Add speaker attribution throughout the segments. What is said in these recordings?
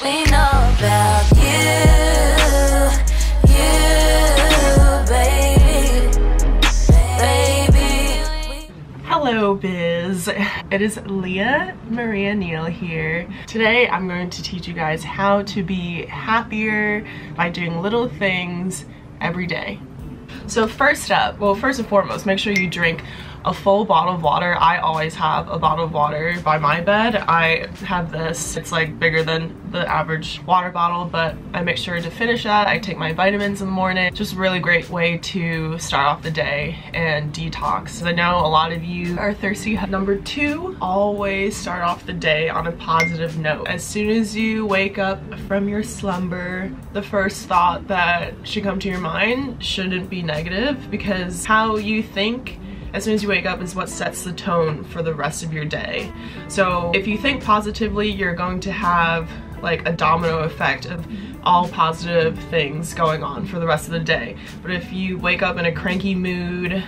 Speaker 1: We know about baby.
Speaker 2: Hello biz, it is Leah Maria Neal here. Today I'm going to teach you guys how to be happier by doing little things every day. So first up, well, first and foremost, make sure you drink a full bottle of water. I always have a bottle of water by my bed. I have this, it's like bigger than the average water bottle, but I make sure to finish that. I take my vitamins in the morning. Just a really great way to start off the day and detox. I know a lot of you are thirsty. Number two, always start off the day on a positive note. As soon as you wake up from your slumber, the first thought that should come to your mind shouldn't be negative, because how you think as soon as you wake up is what sets the tone for the rest of your day. So if you think positively, you're going to have like a domino effect of all positive things going on for the rest of the day. But if you wake up in a cranky mood,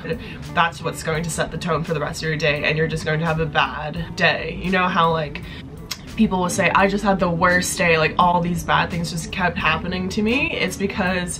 Speaker 2: that's what's going to set the tone for the rest of your day, and you're just going to have a bad day. You know how like people will say, I just had the worst day, like all these bad things just kept happening to me? It's because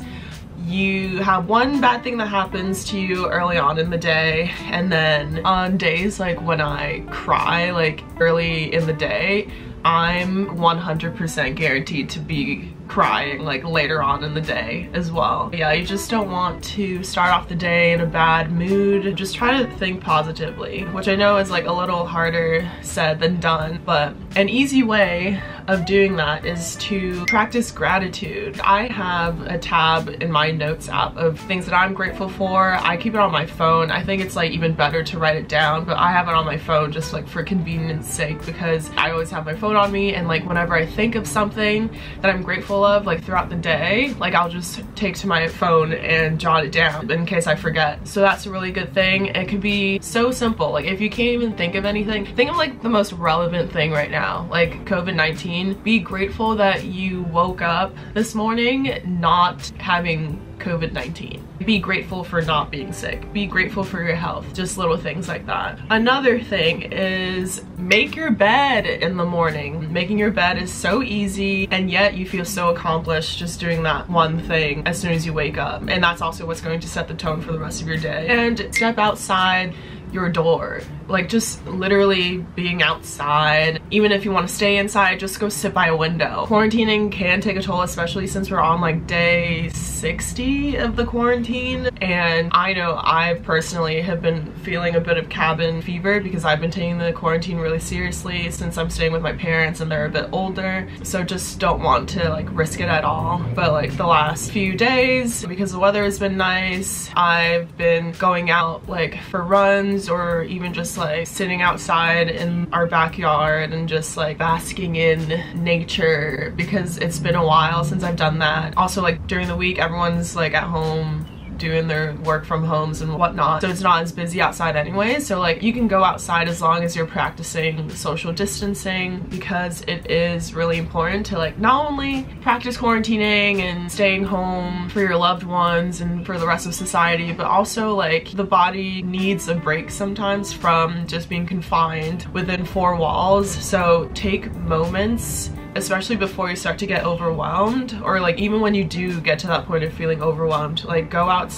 Speaker 2: you have one bad thing that happens to you early on in the day, and then on days like when I cry like early in the day, I'm 100% guaranteed to be crying like later on in the day as well. Yeah, you just don't want to start off the day in a bad mood. Just try to think positively, which I know is like a little harder said than done, but an easy way of doing that is to practice gratitude. I have a tab in my notes app of things that I'm grateful for. I keep it on my phone. I think it's like even better to write it down, but I have it on my phone just like for convenience sake, because I always have my phone on me, and like whenever I think of something that I'm grateful of like throughout the day, like I'll just take to my phone and jot it down in case I forget. So that's a really good thing. It could be so simple. Like if you can't even think of anything, think of like the most relevant thing right now, like COVID-19. Be grateful that you woke up this morning not having COVID-19. Be grateful for not being sick. Be grateful for your health. Just little things like that. Another thing is make your bed in the morning. Making your bed is so easy, and yet you feel so accomplished just doing that one thing as soon as you wake up. And that's also what's going to set the tone for the rest of your day. And step outside your door, like just literally being outside. Even if you want to stay inside, just go sit by a window. Quarantining can take a toll, especially since we're on like day 60 of the quarantine, and I know I personally have been feeling a bit of cabin fever because I've been taking the quarantine really seriously since I'm staying with my parents and they're a bit older, so just don't want to like risk it at all. But like the last few days, because the weather has been nice, I've been going out like for runs, or even just like sitting outside in our backyard and just like basking in nature, because it's been a while since I've done that. Also like during the week everyone's like at home doing their work from homes and whatnot, so it's not as busy outside anyway. So like you can go outside as long as you're practicing social distancing, because it is really important to like not only practice quarantining and staying home for your loved ones and for the rest of society, but also like the body needs a break sometimes from just being confined within four walls. So take moments, especially before you start to get overwhelmed, or like even when you do get to that point of feeling overwhelmed, like go outside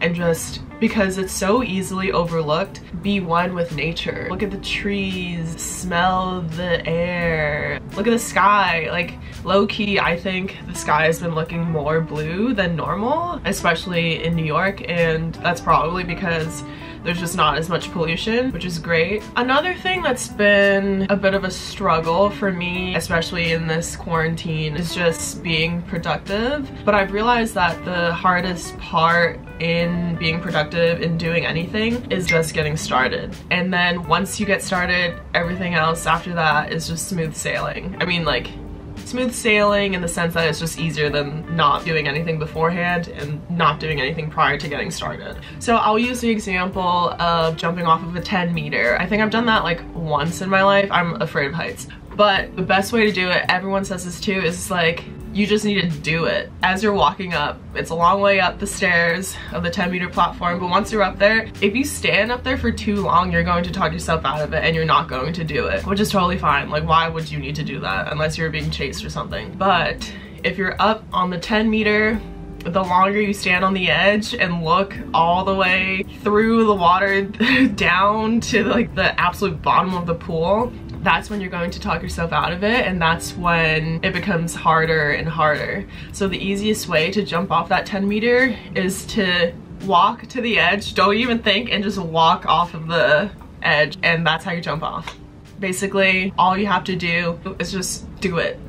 Speaker 2: and just, because it's so easily overlooked, be one with nature. Look at the trees, smell the air, look at the sky. Like low-key, I think the sky has been looking more blue than normal, especially in New York, and that's probably because there's just not as much pollution, which is great. Another thing that's been a bit of a struggle for me, especially in this quarantine, is just being productive. But I've realized that the hardest part in being productive in doing anything is just getting started. And then once you get started, everything else after that is just smooth sailing. I mean, like, smooth sailing in the sense that it's just easier than not doing anything beforehand and not doing anything prior to getting started. So I'll use the example of jumping off of a 10 meter. I think I've done that like once in my life. I'm afraid of heights. But the best way to do it, everyone says this too, is like, you just need to do it as you're walking up. It's a long way up the stairs of the 10-meter platform, but once you're up there, if you stand up there for too long, you're going to talk yourself out of it and you're not going to do it, which is totally fine. Like, why would you need to do that unless you're being chased or something? But if you're up on the 10-meter, the longer you stand on the edge and look all the way through the water down to like the absolute bottom of the pool, that's when you're going to talk yourself out of it, and that's when it becomes harder and harder. So the easiest way to jump off that 10-meter is to walk to the edge, don't even think, and just walk off of the edge, and that's how you jump off. Basically, all you have to do is just do it.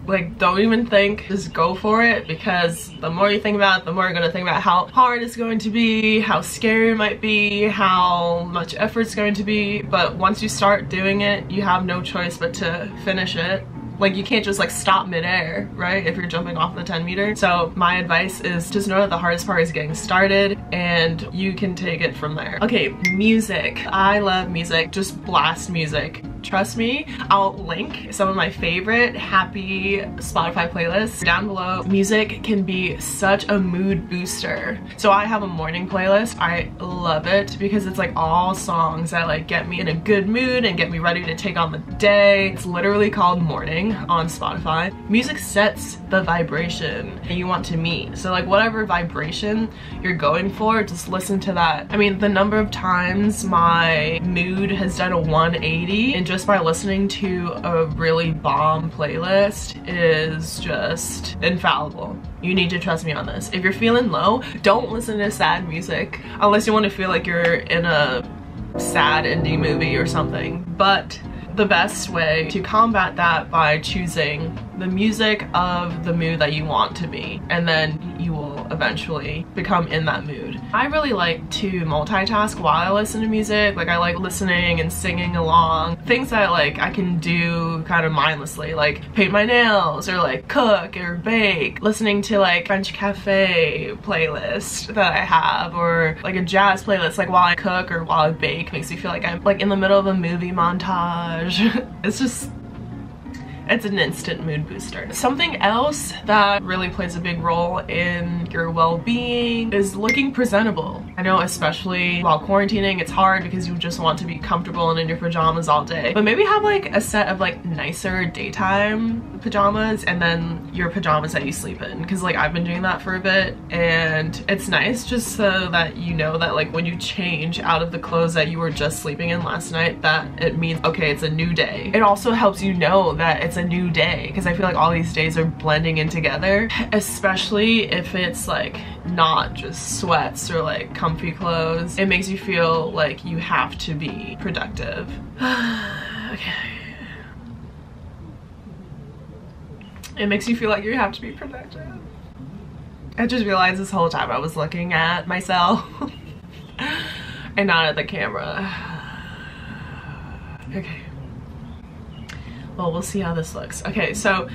Speaker 2: Like, don't even think, just go for it, because the more you think about it, the more you're gonna think about how hard it's going to be, how scary it might be, how much effort it's going to be. But once you start doing it, you have no choice but to finish it. Like, you can't just like stop midair, right, if you're jumping off the 10-meter. So my advice is just know that the hardest part is getting started, and you can take it from there. Okay, music. I love music. Just blast music. Trust me, I'll link some of my favorite happy Spotify playlists down below. Music can be such a mood booster. So I have a morning playlist. I love it because it's like all songs that like get me in a good mood and get me ready to take on the day. It's literally called Morning on Spotify. Music sets the vibration that you want to meet. So like whatever vibration you're going for, just listen to that. I mean, the number of times my mood has done a 180 and just by listening to a really bomb playlist is just infallible. You need to trust me on this. If you're feeling low, don't listen to sad music unless you want to feel like you're in a sad indie movie or something. But the best way to combat that by choosing the music of the mood that you want to be, and then you will eventually become in that mood. I really like to multitask while I listen to music. Like, I like listening and singing along. Things that like I can do kind of mindlessly, like paint my nails or like cook or bake. Listening to like French cafe playlist that I have, or like a jazz playlist like while I cook or while I bake, makes me feel like I'm like in the middle of a movie montage. It's an instant mood booster. Something else that really plays a big role in your well-being is looking presentable. I know, especially while quarantining, it's hard because you just want to be comfortable and in your pajamas all day. But maybe have like a set of like nicer daytime pajamas and then your pajamas that you sleep in. Because like I've been doing that for a bit, and it's nice just so that you know that like when you change out of the clothes that you were just sleeping in last night, that it means, okay, it's a new day. It also helps you know that it's a new day, because I feel like all these days are blending in together, especially if it's like not just sweats or like comfy clothes. It makes you feel like you have to be productive. Okay. It makes you feel like you have to be productive. I just realized this whole time I was looking at myself and not at the camera. Okay. Well, we'll see how this looks. Okay, so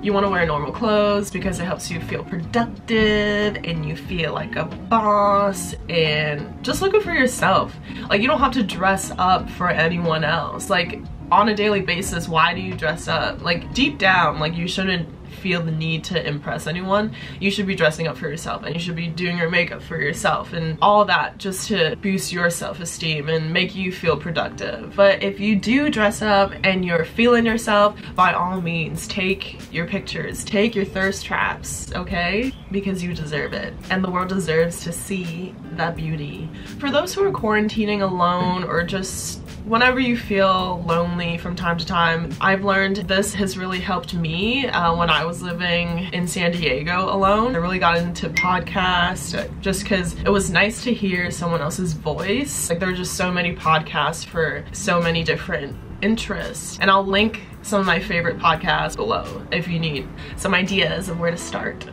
Speaker 2: you want to wear normal clothes because it helps you feel productive and you feel like a boss, and just look good for yourself. Like, you don't have to dress up for anyone else. Like, on a daily basis, why do you dress up? Like, deep down, like, you shouldn't feel the need to impress anyone. You should be dressing up for yourself, and you should be doing your makeup for yourself and all that just to boost your self-esteem and make you feel productive. But if you do dress up and you're feeling yourself, by all means, take your pictures, take your thirst traps, okay? Because you deserve it, and the world deserves to see that beauty. For those who are quarantining alone, or just whenever you feel lonely from time to time, I've learned this has really helped me when I was living in San Diego alone. I really got into podcasts just because it was nice to hear someone else's voice. Like, there are just so many podcasts for so many different interests, and I'll link some of my favorite podcasts below if you need some ideas of where to start.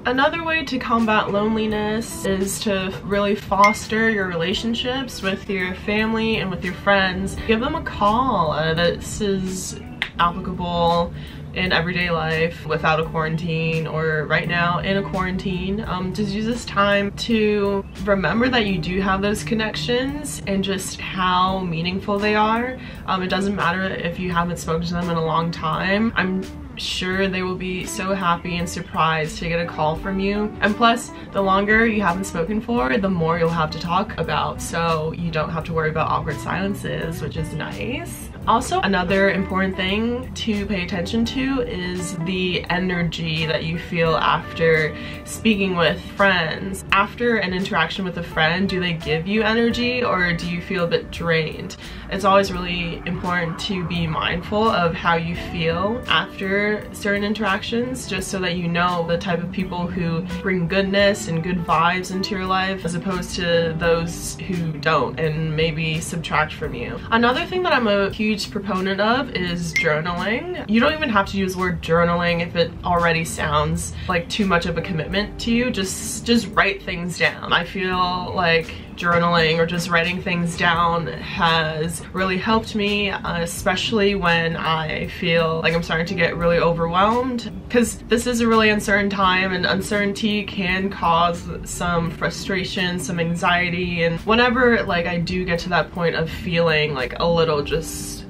Speaker 2: Another way to combat loneliness is to really foster your relationships with your family and with your friends. Give them a call. This is applicable in everyday life without a quarantine, or right now in a quarantine. Just use this time to remember that you do have those connections and just how meaningful they are. It doesn't matter if you haven't spoken to them in a long time. I'm sure they will be so happy and surprised to get a call from you. And plus, the longer you haven't spoken for, the more you'll have to talk about, so you don't have to worry about awkward silences, which is nice. Also, another important thing to pay attention to is the energy that you feel after speaking with friends. After an interaction with a friend, do they give you energy or do you feel a bit drained? It's always really important to be mindful of how you feel after certain interactions, just so that you know the type of people who bring goodness and good vibes into your life as opposed to those who don't and maybe subtract from you. Another thing that I'm a huge proponent of is journaling. You don't even have to use the word journaling if it already sounds like too much of a commitment to you. Just write things down. I feel like journaling or just writing things down has really helped me, especially when I feel like I'm starting to get really overwhelmed, because this is a really uncertain time and uncertainty can cause some frustration, some anxiety, and whenever like I do get to that point of feeling like a little just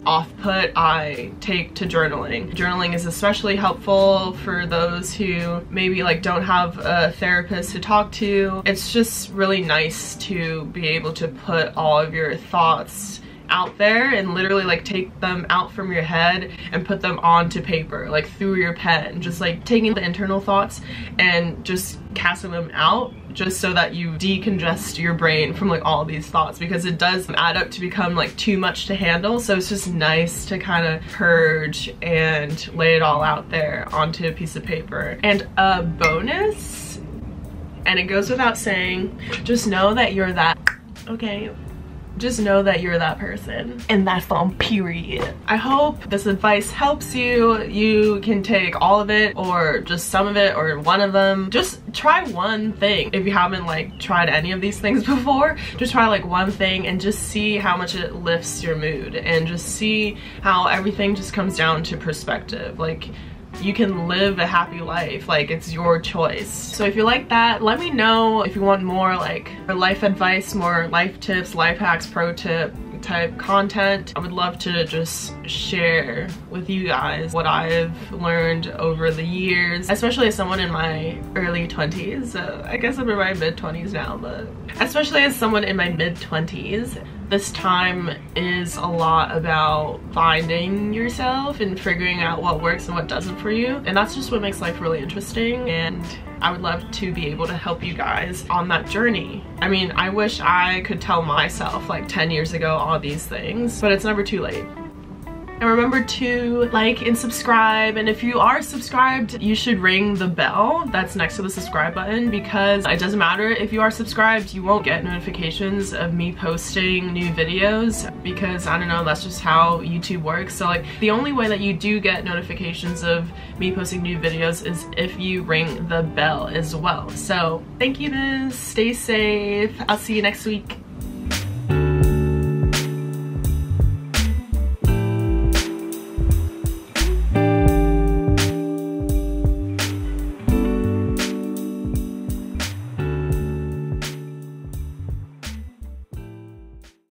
Speaker 2: off-put, I take to journaling. Journaling is especially helpful for those who maybe like don't have a therapist to talk to. It's just really nice to be able to put all of your thoughts out there and literally like take them out from your head and put them onto paper, like through your pen, just like taking the internal thoughts and just casting them out, just so that you decongest your brain from like all these thoughts, because it does add up to become like too much to handle. So it's just nice to kind of purge and lay it all out there onto a piece of paper. And a bonus, and it goes without saying, just know that you're that, okay? Just know that you're that person, and that's on period. I hope this advice helps you. You can take all of it or just some of it or one of them. Just try one thing. If you haven't like tried any of these things before, just try like one thing and just see how much it lifts your mood, and just see how everything just comes down to perspective. Like, you can live a happy life, like it's your choice. So if you like that, let me know if you want more like life advice, more life tips, life hacks, pro tip type content. I would love to just share with you guys what I've learned over the years, especially as someone in my early 20s. I guess I'm in my mid-20s now, but especially as someone in my mid-20s, this time is a lot about finding yourself and figuring out what works and what doesn't for you. And that's just what makes life really interesting. And I would love to be able to help you guys on that journey. I mean, I wish I could tell myself like 10 years ago all these things, but it's never too late. And remember to like and subscribe, and if you are subscribed, you should ring the bell that's next to the subscribe button, because it doesn't matter if you are subscribed, you won't get notifications of me posting new videos, because I don't know, that's just how YouTube works. So like the only way that you do get notifications of me posting new videos is if you ring the bell as well. So thank you guys, stay safe, I'll see you next week.